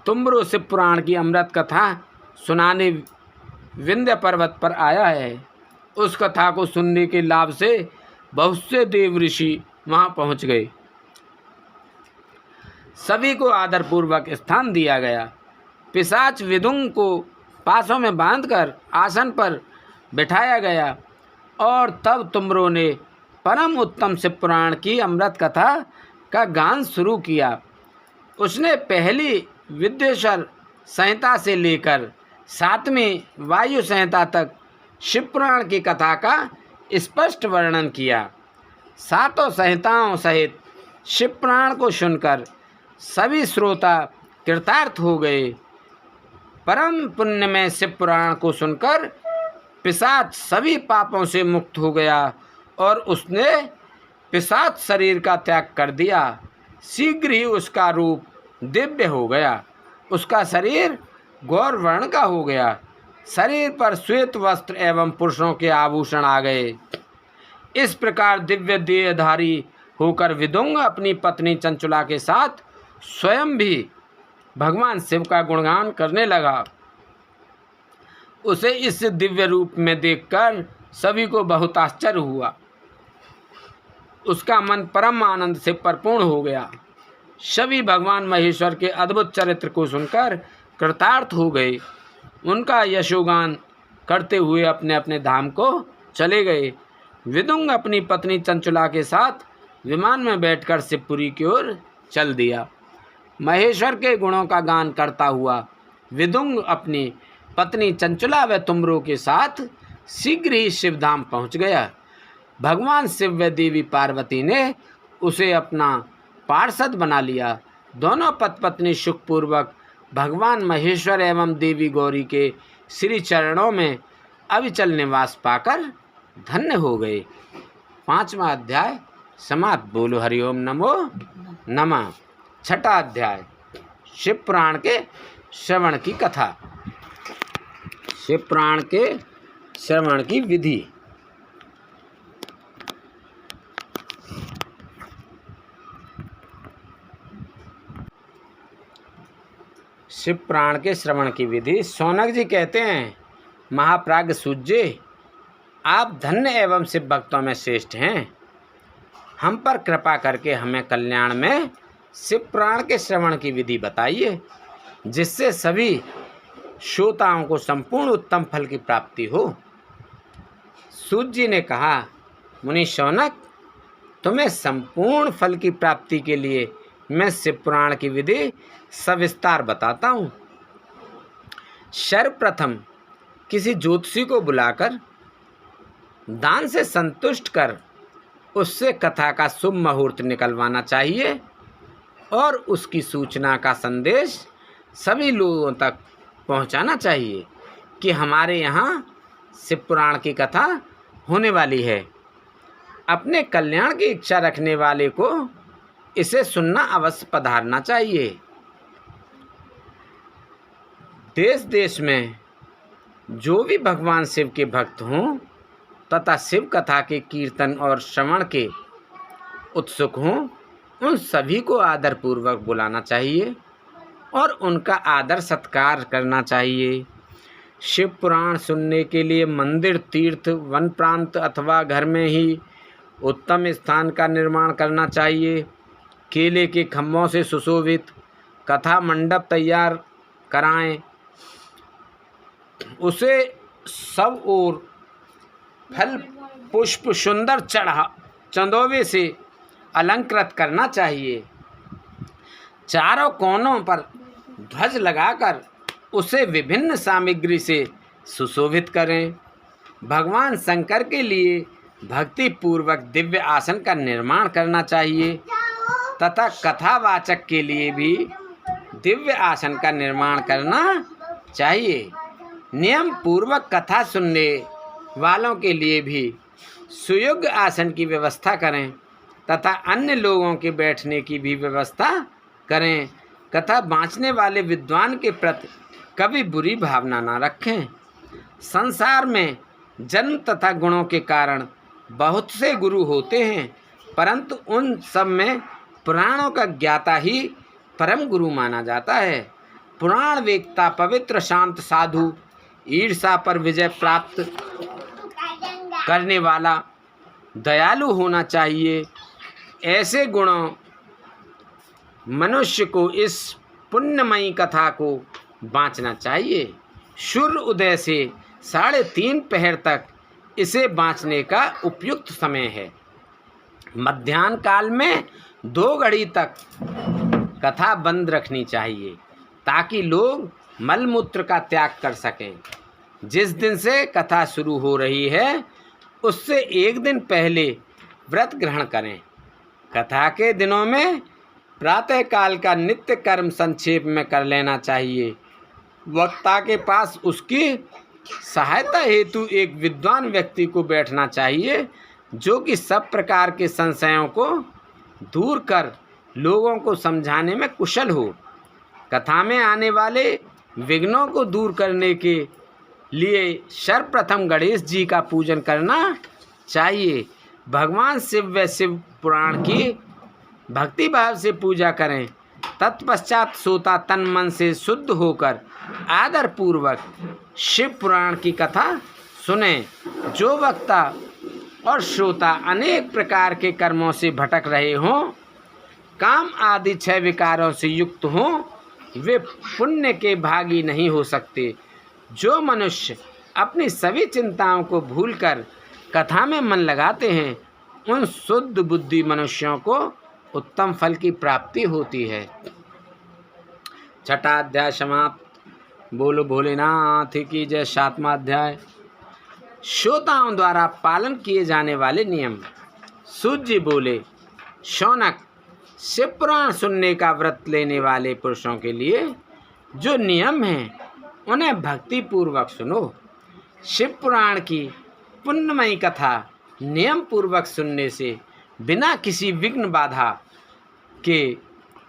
तुमरो शिव पुराण की अमृत कथा सुनाने विंध्य पर्वत पर आया है। उस कथा को सुनने के लाभ से बहुत से देव ऋषि वहाँ पहुँच गए। सभी को आदरपूर्वक स्थान दिया गया। पिशाच विदुंग को पासों में बांधकर आसन पर बिठाया गया और तब तुमरो ने परम उत्तम शिव पुराण की अमृत कथा का गान शुरू किया। उसने पहली विद्वेश्वर संहिता से लेकर 7वीं वायु संहिता तक शिव पुराण की कथा का स्पष्ट वर्णन किया। 7 संहिताओं सहित शिव पुराण को सुनकर सभी श्रोता कृतार्थ हो गए। परम पुण्य में शिव पुराण को सुनकर पिशाच सभी पापों से मुक्त हो गया और उसने पिशाच शरीर का त्याग कर दिया। शीघ्र ही उसका रूप दिव्य हो गया, उसका शरीर गौर वर्ण का हो गया। शरीर पर श्वेत वस्त्र एवं पुरुषों के आभूषण आ गए। इस प्रकार दिव्य देहधारी होकर विदुंग अपनी पत्नी चंचुला के साथ स्वयं भी भगवान शिव का गुणगान करने लगा। उसे इस दिव्य रूप में देखकर सभी को बहुत आश्चर्य हुआ। उसका मन परम आनंद से परिपूर्ण हो गया। सभी भगवान महेश्वर के अद्भुत चरित्र को सुनकर कृतार्थ हो गए। उनका यशोगान करते हुए अपने अपने धाम को चले गए। विदुंग अपनी पत्नी चंचुला के साथ विमान में बैठकर शिवपुरी की ओर चल दिया। महेश्वर के गुणों का गान करता हुआ विदुंग अपनी पत्नी चंचुला व तुमरो के साथ शीघ्र ही शिवधाम पहुंच गया। भगवान शिव व देवी पार्वती ने उसे अपना पार्षद बना लिया। दोनों पत्नी सुखपूर्वक भगवान महेश्वर एवं देवी गौरी के श्री चरणों में अविचल निवास पाकर धन्य हो गए। 5वां अध्याय समाप्त। बोलो हरिओम नमो नमः। 6ठा अध्याय शिव पुराण के श्रवण की कथा। शिव पुराण के श्रवण की विधि। शिव पुराण के श्रवण की विधि। सौनक जी कहते हैं, महाप्राज्ञ सूत जी, आप धन्य एवं शिव भक्तों में श्रेष्ठ हैं। हम पर कृपा करके हमें कल्याण में शिव पुराण के श्रवण की विधि बताइए, जिससे सभी श्रोताओं को संपूर्ण उत्तम फल की प्राप्ति हो। सूत जी ने कहा, मुनि शौनक, तुम्हें संपूर्ण फल की प्राप्ति के लिए मैं शिव पुराण की विधि सविस्तार बताता हूँ। सर्वप्रथम किसी ज्योतिषी को बुलाकर दान से संतुष्ट कर उससे कथा का शुभ मुहूर्त निकलवाना चाहिए और उसकी सूचना का संदेश सभी लोगों तक पहुंचाना चाहिए कि हमारे यहाँ शिव पुराण की कथा होने वाली है। अपने कल्याण की इच्छा रखने वाले को इसे सुनना अवश्य पधारना चाहिए। देश देश में जो भी भगवान शिव के भक्त हों तथा शिव कथा के कीर्तन और श्रवण के उत्सुक हों, उन सभी को आदरपूर्वक बुलाना चाहिए और उनका आदर सत्कार करना चाहिए। शिव पुराण सुनने के लिए मंदिर, तीर्थ, वन प्रांत अथवा घर में ही उत्तम स्थान का निर्माण करना चाहिए। केले के खम्भों से सुशोभित कथा मंडप तैयार कराएं। उसे सब ओर फल पुष्प सुंदर चंदोवे से अलंकृत करना चाहिए। चारों कोनों पर ध्वज लगाकर उसे विभिन्न सामग्री से सुशोभित करें। भगवान शंकर के लिए भक्ति पूर्वक दिव्य आसन का निर्माण करना चाहिए तथा कथावाचक के लिए भी दिव्य आसन का निर्माण करना चाहिए। नियम पूर्वक कथा सुनने वालों के लिए भी सुयोग्य आसन की व्यवस्था करें तथा अन्य लोगों के बैठने की भी व्यवस्था करें। कथा बाँचने वाले विद्वान के प्रति कभी बुरी भावना न रखें। संसार में जन्म तथा गुणों के कारण बहुत से गुरु होते हैं, परंतु उन सब में पुराणों का ज्ञाता ही परम गुरु माना जाता है। पुराण वेत्ता पवित्र शांत साधु, ईर्ष्या पर विजय प्राप्त करने वाला, दयालु होना चाहिए। ऐसे गुणों मनुष्य को इस पुण्यमयी कथा को बाँचना चाहिए। सूर्य उदय से 3:30 पहर तक इसे बाँचने का उपयुक्त समय है। मध्याह्न काल में 2 घड़ी तक कथा बंद रखनी चाहिए ताकि लोग मलमूत्र का त्याग कर सकें। जिस दिन से कथा शुरू हो रही है उससे 1 दिन पहले व्रत ग्रहण करें। कथा के दिनों में प्रातः काल का नित्य कर्म संक्षेप में कर लेना चाहिए। वक्ता के पास उसकी सहायता हेतु एक विद्वान व्यक्ति को बैठना चाहिए जो कि सब प्रकार के संशयों को दूर कर लोगों को समझाने में कुशल हो। कथा में आने वाले विघ्नों को दूर करने के लिए सर्वप्रथम गणेश जी का पूजन करना चाहिए। भगवान शिव व शिव पुराण की भक्ति भाव से पूजा करें। तत्पश्चात श्रोता तन मन से शुद्ध होकर आदर पूर्वक शिव पुराण की कथा सुने। जो वक्ता और श्रोता अनेक प्रकार के कर्मों से भटक रहे हों, काम आदि 6 विकारों से युक्त हों, वे पुण्य के भागी नहीं हो सकते। जो मनुष्य अपनी सभी चिंताओं को भूलकर कथा में मन लगाते हैं, उन शुद्ध बुद्धि मनुष्यों को उत्तम फल की प्राप्ति होती है। 6वां अध्याय समाप्त। बोलो भोलेनाथ की जय। 7वां अध्याय श्रोताओं द्वारा पालन किए जाने वाले नियम। सूत जी बोले, शौनक, शिव पुराण सुनने का व्रत लेने वाले पुरुषों के लिए जो नियम हैं उन्हें भक्ति पूर्वक सुनो। शिव पुराण की पुण्यमयी कथा नियम पूर्वक सुनने से बिना किसी विघ्न बाधा के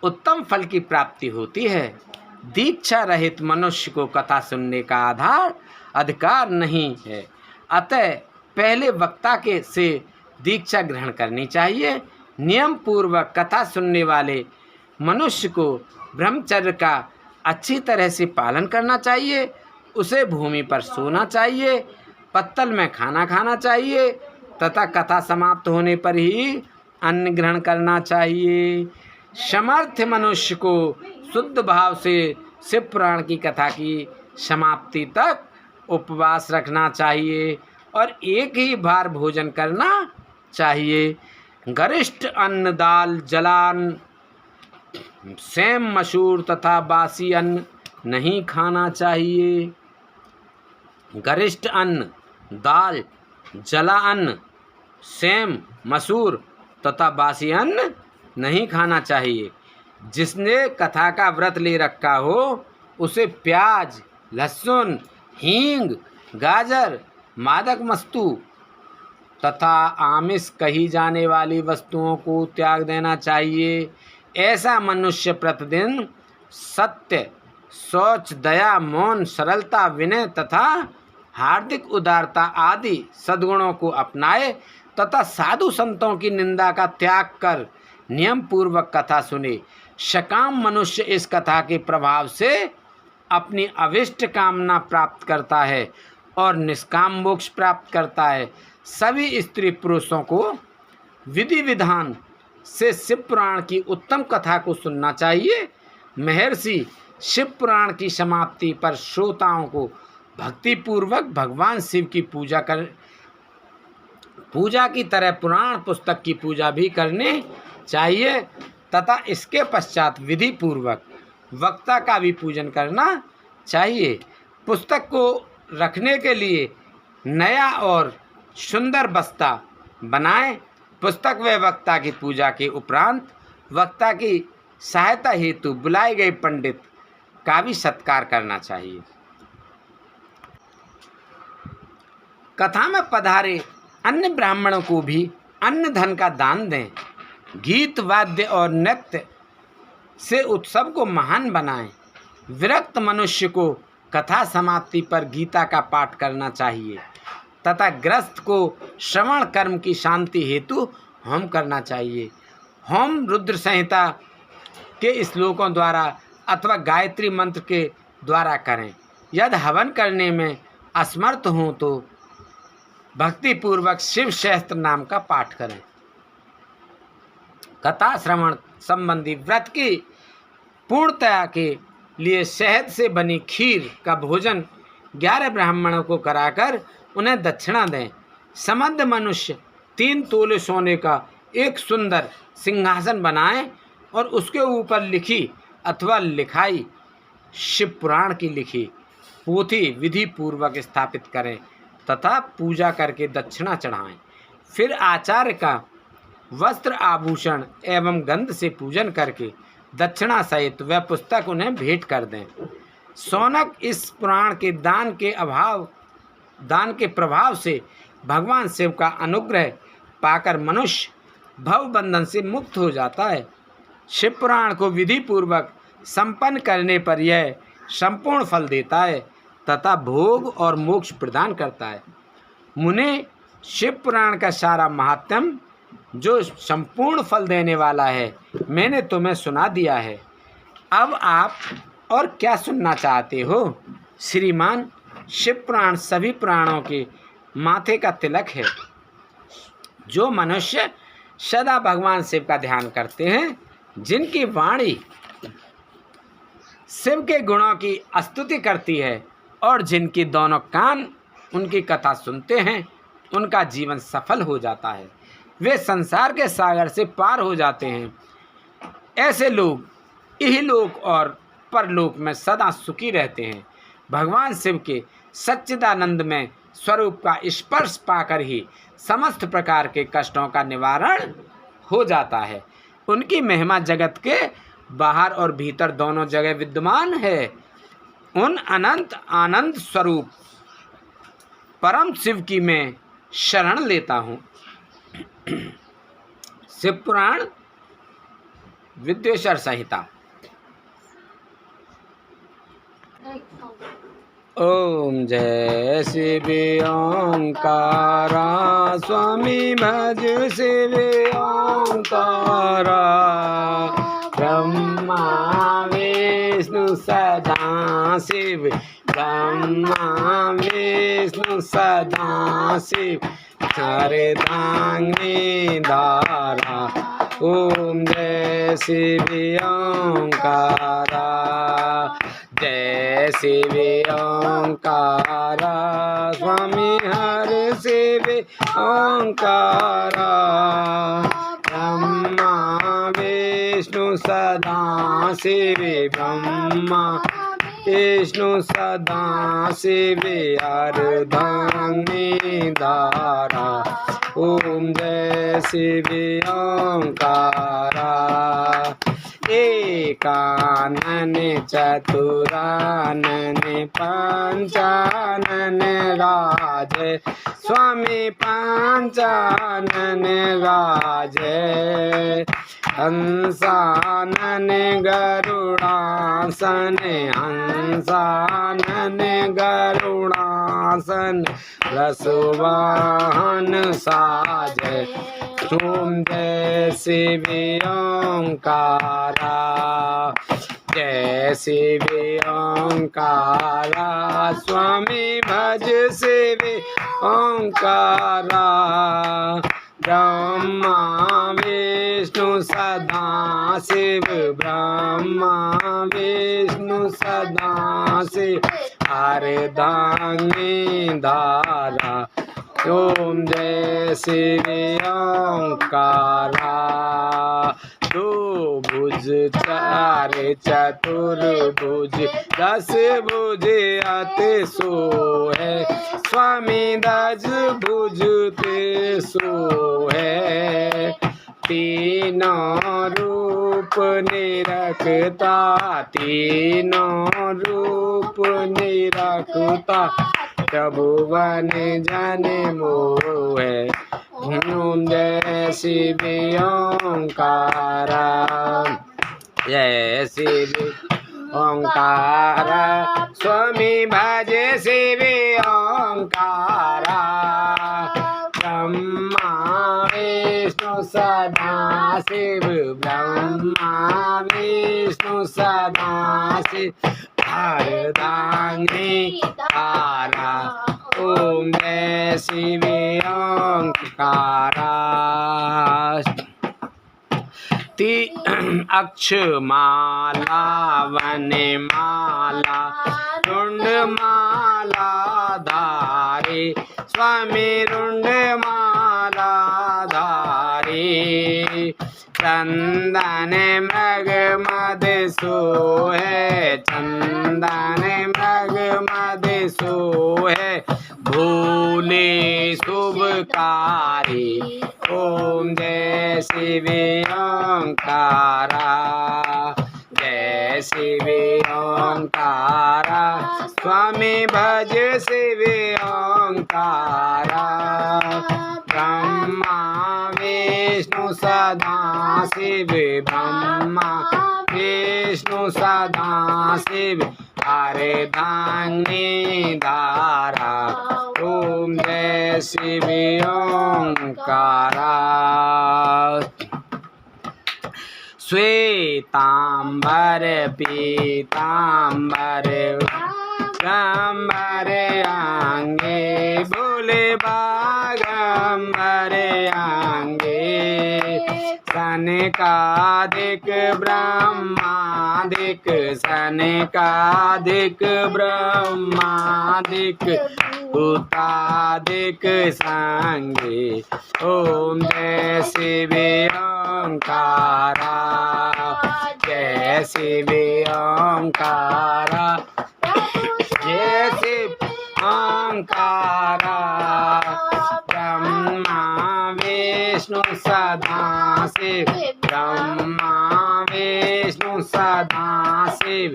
उत्तम फल की प्राप्ति होती है। दीक्षा रहित मनुष्य को कथा सुनने का अधिकार नहीं है, अतः पहले वक्ता के से दीक्षा ग्रहण करनी चाहिए। नियम पूर्वक कथा सुनने वाले मनुष्य को ब्रह्मचर्य का अच्छी तरह से पालन करना चाहिए। उसे भूमि पर सोना चाहिए, पत्तल में खाना खाना चाहिए तथा कथा समाप्त होने पर ही अन्न ग्रहण करना चाहिए। समर्थ मनुष्य को शुद्ध भाव से शिव पुराण की कथा की समाप्ति तक उपवास रखना चाहिए और एक ही बार भोजन करना चाहिए। गरिष्ठ अन्न, दाल, जलान, सेम, मसूर तथा बासी अन्न नहीं खाना चाहिए। गरिष्ठ अन्न, दाल, जला अन्न, सेम, मसूर तथा बासी अन्न नहीं खाना चाहिए। जिसने कथा का व्रत ले रखा हो उसे प्याज, लहसुन, हींग, गाजर, मादक वस्तु तथा आमिष कही जाने वाली वस्तुओं को त्याग देना चाहिए। ऐसा मनुष्य प्रतिदिन सत्य, शौच, दया, मौन, सरलता, विनय तथा हार्दिक उदारता आदि सद्गुणों को अपनाए तथा साधु संतों की निंदा का त्याग कर नियम पूर्वक कथा सुने। सकाम मनुष्य इस कथा के प्रभाव से अपनी अविष्ट कामना प्राप्त करता है और निष्काम मोक्ष प्राप्त करता है। सभी स्त्री पुरुषों को विधि विधान से शिव पुराण की उत्तम कथा को सुनना चाहिए। महर्षि शिव पुराण की समाप्ति पर श्रोताओं को भक्तिपूर्वक भगवान शिव की पूजा की तरह पुराण पुस्तक की पूजा भी करनी चाहिए तथा इसके पश्चात विधि पूर्वक वक्ता का भी पूजन करना चाहिए। पुस्तक को रखने के लिए नया और सुंदर बस्ता बनाएं। पुस्तक व वक्ता की पूजा के उपरांत वक्ता की सहायता हेतु बुलाए गए पंडित का भी सत्कार करना चाहिए। कथा में पधारे अन्य ब्राह्मणों को भी अन्न धन का दान दें। गीत वाद्य और नृत्य से उत्सव को महान बनाएं। विरक्त मनुष्य को कथा समाप्ति पर गीता का पाठ करना चाहिए तथा ग्रस्त को श्रवण कर्म की शांति हेतु होम करना चाहिए। होम रुद्र संहिता के श्लोकों द्वारा अथवा गायत्री मंत्र के द्वारा करें। यदि हवन करने में असमर्थ हों तो भक्तिपूर्वक शिव सहस्त्र नाम का पाठ करें। कथा श्रवण संबंधी व्रत की पूर्णता के लिए शहद से बनी खीर का भोजन 11 ब्राह्मणों को कराकर उन्हें दक्षिणा दें। समर्थ मनुष्य 3 तोले सोने का एक सुंदर सिंहासन बनाएं और उसके ऊपर लिखी अथवा लिखाई शिव पुराण की लिखी पोथी विधि पूर्वक स्थापित करें तथा पूजा करके दक्षिणा चढ़ाएं। फिर आचार्य का वस्त्र आभूषण एवं गंध से पूजन करके दक्षिणा सहित वह पुस्तक उन्हें भेंट कर दें। शौनक इस पुराण के दान के प्रभाव से भगवान शिव का अनुग्रह पाकर मनुष्य भव बंधन से मुक्त हो जाता है। शिव पुराण को विधि पूर्वक संपन्न करने पर यह संपूर्ण फल देता है तथा भोग और मोक्ष प्रदान करता है। मुने शिव पुराण का सारा महात्म्य जो संपूर्ण फल देने वाला है मैंने तुम्हें सुना दिया है। अब आप और क्या सुनना चाहते हो? श्रीमान, शिव पुराण सभी पुराणों के माथे का तिलक है। जो मनुष्य सदा भगवान शिव का ध्यान करते हैं, जिनकी वाणी शिव के गुणों की स्तुति करती है और जिनके दोनों कान उनकी कथा सुनते हैं, उनका जीवन सफल हो जाता है। वे संसार के सागर से पार हो जाते हैं। ऐसे लोग इहलोक और परलोक में सदा सुखी रहते हैं। भगवान शिव के सच्चिदानंद में स्वरूप का स्पर्श पाकर ही समस्त प्रकार के कष्टों का निवारण हो जाता है। उनकी महिमा जगत के बाहर और भीतर दोनों जगह विद्यमान है। उन अनंत आनंद स्वरूप परम शिव की मैं शरण लेता हूँ। शिव पुराण विद्वेश्वर संहिता। ओम जय शिव ओंकारा स्वामी भज शिव ओंकारा। ब्रह्मा विष्णु सदा शिव, ब्रह्मा विष्णु सदा शिव, हरदांगी धारा। ओम जय शिव ओंकारा, जय शिव ओंकारा स्वामी हर शिव ओंकारा। ब्रह्मा विष्णु सदा शिव, ब्रह्मा विष्णु सदा शिव, अर्धांगिनी धारा। ओम जय शिव ओंकारा। एकानन चतुरानन पंचानन राज, स्वामी पंचानन राज। हंसानन गरुड़ासन, हंसानन गरुड़ासन, रसवाहन साज। ओम जय शिव ओंकारा, जय शिव ओंकारा स्वामी भज शिव ओंकारा ब्रह्मा विष्णु सदा शिव ब्रह्मा विष्णु सदा शिव अर्धांगी धारा ओम जय शिव ओंकारा दो भुज चार चतुर्भुज 10 भुज अति सो है स्वामी 10 भुज ते सो है तीनों रूप निरखता तीनों रूप निरखता त्रिभुवन जन मोहे ओम जय शिव ओंकारा जय शिव ओंकारा स्वामी भज शिव ओंकारा ब्रह्मा विष्णु सदा शिव ब्रह्मा विष्णु सदा शिव अर्धांगी धारा ओम जय शिव ओंकारा अक्षमाला वनमाला रुंडमाला धारे स्वामी रुंडमाला धारे चंदन मृग मद सोहे चंदन मृग मद सोहे भूले शुभकारी ओम जय शिव ओंकारा जय शिव ओंकारा स्वामी भज शिव ओंकारा ब्रह्मा विष्णु सदा शिव ब्रह्मा विष्णु सदा शिव अर्धांगी धारा ओम जय शिव ओंकारा श्वेतांबर पीतांबर गंबर आंगे बोले बागंबर आंगे सनकादिक ब्रह्मादिक सनकादिक ब्रह्मादिक भूतादिक संगे ओम जय शिव ओंकारा जय शिव ओंकारा जय शिव ओंकारा ब्रह्मा विष्णु सदा शिव ब्रह्मा विष्णु सदा शिव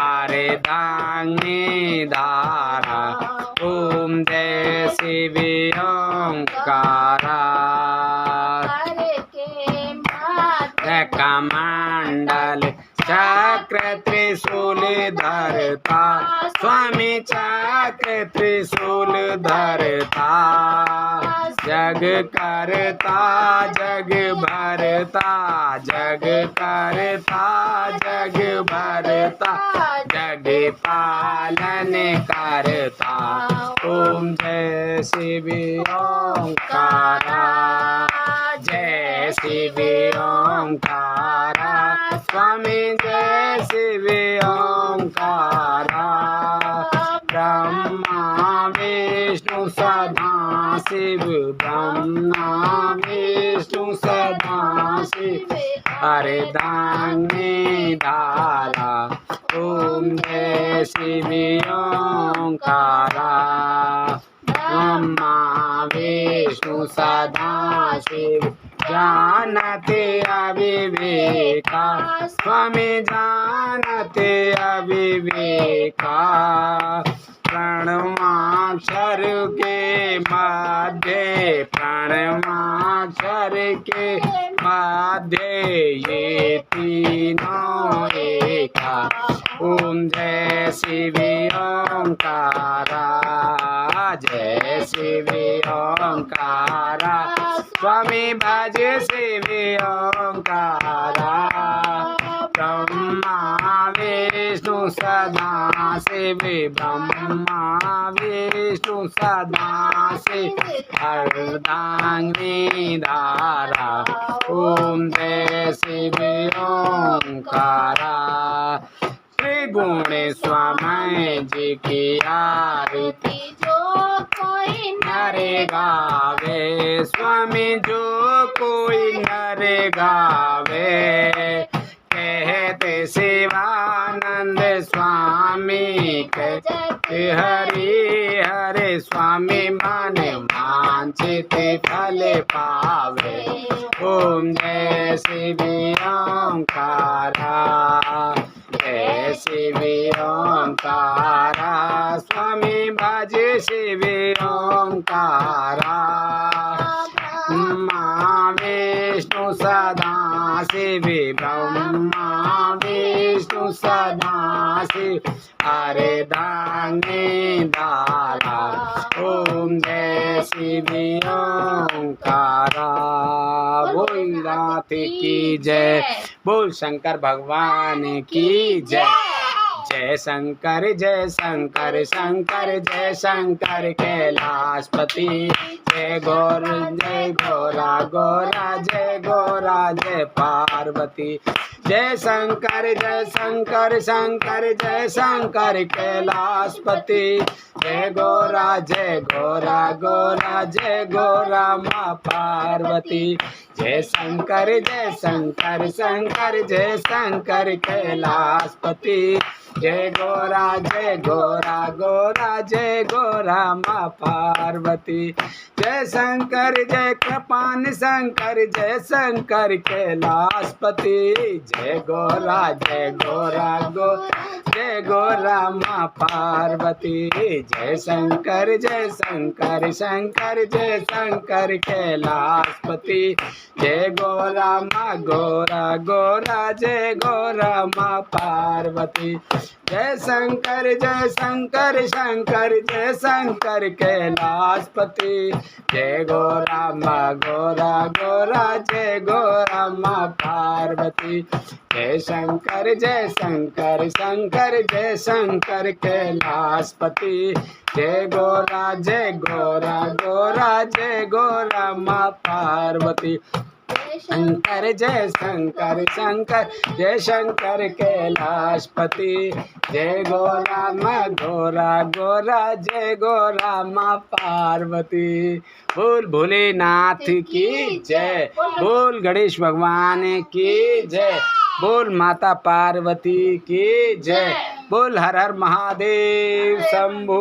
अर्धांगी धारा ओम जय शिव ओंकारा कमंडल चक्र त्रिशूल धरता स्वामी चक्र त्रिशूल धरता जग करता जग भरता जग करता जग भरता जग पालन करता ओम जय शिव ओंकारा जय शिव ओंकारा स्वामी जय शिव ओंकारा ब्रह्मा विष्णु सदा शिव ब्रह्मा विष्णु सदा शिव अर्धांगी धारा ओम जय शिव ओंकारा ब्रह्मा विष्णु सदा शिव जानते अविवेका स्वामी जानते अविवेका प्रणवाक्षर के मध्य प्रणवाक्षर के मध्य ये तीनों एका ओम जय शिव ओंकारा जय शिव ओंकारा स्वामी भज शिव ओंकारा ब्रह्मा शिव ब्रह्मा विष्णु सदा शिव अर्धांगिनी धारा ओम जय शिव ओंकारा। त्रिगुणेश्वरमय जी की आरती जो कोई नरे गावे, स्वामी जो कोई नरे गावे, कहते शिवानंद स्वामी कहते हरि हरे स्वामी मन वांछित फल पावे। ओम जय शिव ओंकारा, जय शिव ओंकारा, स्वामी भज शिव ओंकारा। ब्रह्मा विष्णु सदा शिव ब्रह्मा विष्णु सदा शिव अर्धांगिनी धारा ओम जय शिव ओंकारा। बोल नाथ की जय, बोल शंकर भगवान की जय। जय शंकर शंकर जय शंकर कैलाशपति। जय गोरा गोरा जय गोरा जय पार्वती। जय शंकर शंकर जय शंकर कैलाशपति। जय गोरा गोरा जय गोरा माँ पार्वती। जय शंकर जय शंकर कैलाशपति। जय गोरा जय गोरा माँ पार्वती। जय शंकर जय कृपान शंकर जय शंकर कैलाशपति। जय गोरा जय गोरा माँ पार्वती। जय शंकर जय शंकर कैलाशपति। जय गोरा जय गोरा माँ पार्वती। जय शंकर जय शंकर कैलाशपति। जय गोरा जय गोरा माँ पार्वती। जय शंकर जय शंकर कैलाशपति। जय गोरा जय गोरा माँ पार्वती। शंकर जय शंकर कैलाशपति। जय गोरा जय गोरा माँ पार्वती। बोल भोलेनाथ की जय, बोल गणेश भगवान की जय, बोल माता पार्वती की जय, बोल हर हर महादेव शंभू।